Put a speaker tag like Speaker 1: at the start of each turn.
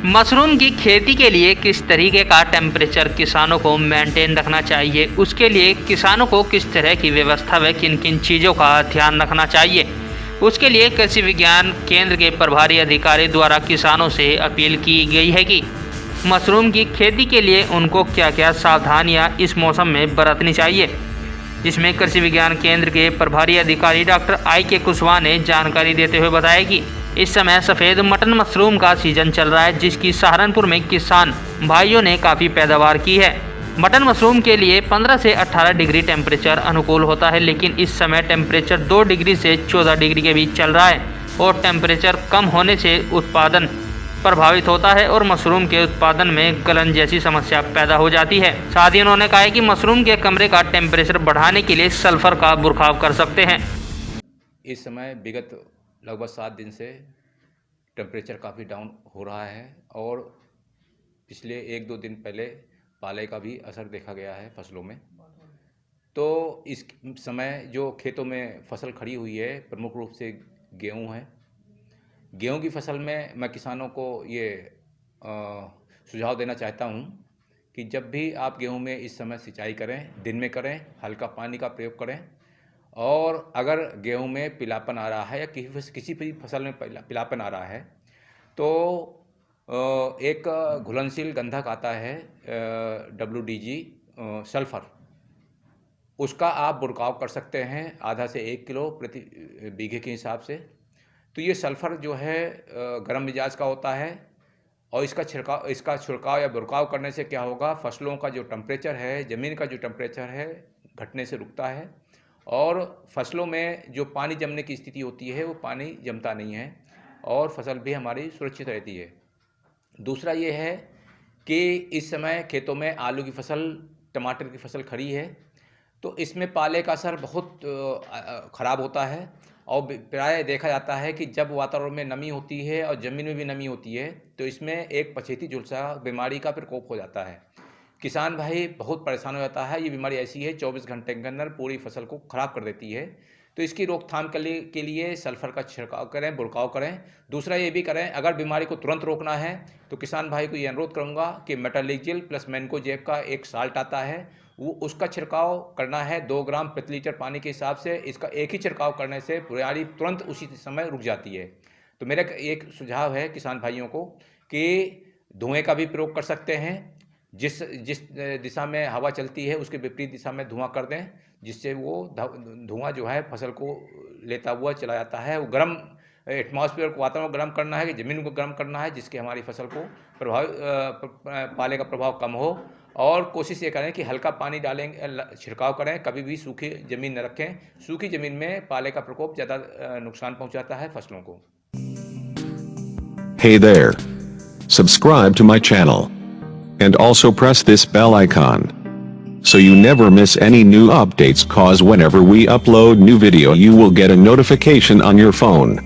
Speaker 1: Mushroom की खेती के लिए किस तरीके का टेम्परेचर किसानों को मेंटेन रखना चाहिए, उसके लिए किसानों को किस तरह की व्यवस्था व किन किन चीज़ों का ध्यान रखना चाहिए, उसके लिए कृषि विज्ञान केंद्र के प्रभारी अधिकारी द्वारा किसानों से अपील की गई है कि मशरूम की खेती के लिए उनको क्या क्या सावधानियां इस मौसम में बरतनी चाहिए। जिसमें कृषि विज्ञान केंद्र के प्रभारी अधिकारी डॉक्टर I.K. कुशवाहा ने जानकारी देते हुए बताया कि इस समय सफ़ेद मटन मशरूम का सीजन चल रहा है, जिसकी सहारनपुर में किसान भाइयों ने काफ़ी पैदावार की है। मटन मशरूम के लिए 15 से 18 डिग्री टेम्परेचर अनुकूल होता है, लेकिन इस समय टेम्परेचर 2 डिग्री से 14 डिग्री के बीच चल रहा है और टेम्परेचर कम होने से उत्पादन प्रभावित होता है और मशरूम के उत्पादन में गलन जैसी समस्या पैदा हो जाती है। साथ ही उन्होंने कहा है कि मशरूम के कमरे का टेम्परेचर बढ़ाने के लिए सल्फर का बुरखाव कर सकते हैं।
Speaker 2: इस समय विगत लगभग 7 दिन से टेम्परेचर काफ़ी डाउन हो रहा है और पिछले 1-2 दिन पहले पाले का भी असर देखा गया है फसलों में। तो इस समय जो खेतों में फसल खड़ी हुई है प्रमुख रूप से गेहूं है। गेहूं की फसल में मैं किसानों को ये सुझाव देना चाहता हूं कि जब भी आप गेहूं में इस समय सिंचाई करें, दिन में करें, हल्का पानी का प्रयोग करें और अगर गेहूं में पीलापन आ रहा है या किसी भी फसल में पीलापन आ रहा है तो एक घुलनशील गंधक आता है WDG सल्फ़र, उसका आप बुरकाव कर सकते हैं आधा से 1 किलो प्रति बीघे के हिसाब से। तो ये सल्फ़र जो है गर्म मिजाज का होता है और इसका छिड़काव या बुरकाव करने से क्या होगा, फसलों का जो टेम्परेचर है, ज़मीन का जो टेम्परेचर है घटने से रुकता है और फसलों में जो पानी जमने की स्थिति होती है वो पानी जमता नहीं है और फसल भी हमारी सुरक्षित रहती है। दूसरा ये है कि इस समय खेतों में आलू की फसल, टमाटर की फसल खड़ी है तो इसमें पाले का असर बहुत ख़राब होता है और प्राय देखा जाता है कि जब वातावरण में नमी होती है और ज़मीन में भी नमी होती है तो इसमें एक पछेती झुलसा बीमारी का प्रकोप हो जाता है। किसान भाई बहुत परेशान हो जाता है। ये बीमारी ऐसी है 24 घंटे के अंदर पूरी फसल को ख़राब कर देती है। तो इसकी रोकथाम के लिए सल्फ़र का छिड़काव करें, बुरकाव करें। दूसरा ये भी करें, अगर बीमारी को तुरंत रोकना है तो किसान भाई को ये अनुरोध करूँगा कि मेटालिजिल प्लस मैनकोजेब का एक साल्ट आता है, वो उसका छिड़काव करना है 2 ग्राम प्रति लीटर पानी के हिसाब से। इसका एक ही छिड़काव करने से बीमारी तुरंत उसी समय रुक जाती है। तो मेरा एक सुझाव है किसान भाइयों को कि धुएँ का भी प्रयोग कर सकते हैं। जिस दिशा में हवा चलती है उसके विपरीत दिशा में धुआं कर दें, जिससे वो धुआं जो है फसल को लेता हुआ चला जाता है। वो गर्म एटमॉस्फेयर को, वातावरण गर्म करना है कि ज़मीन को गर्म करना है, जिसके हमारी फसल को पाले का प्रभाव कम हो। और कोशिश ये करें कि हल्का पानी डालेंगे, छिड़काव करें, कभी भी सूखी ज़मीन न रखें। सूखी ज़मीन में पाले का प्रकोप ज़्यादा नुकसान पहुंचाता है फसलों को।
Speaker 3: Hey there. Subscribe to my channel. And also press this bell icon. So you never miss any new updates, cause whenever we upload new video you will get a notification on your phone.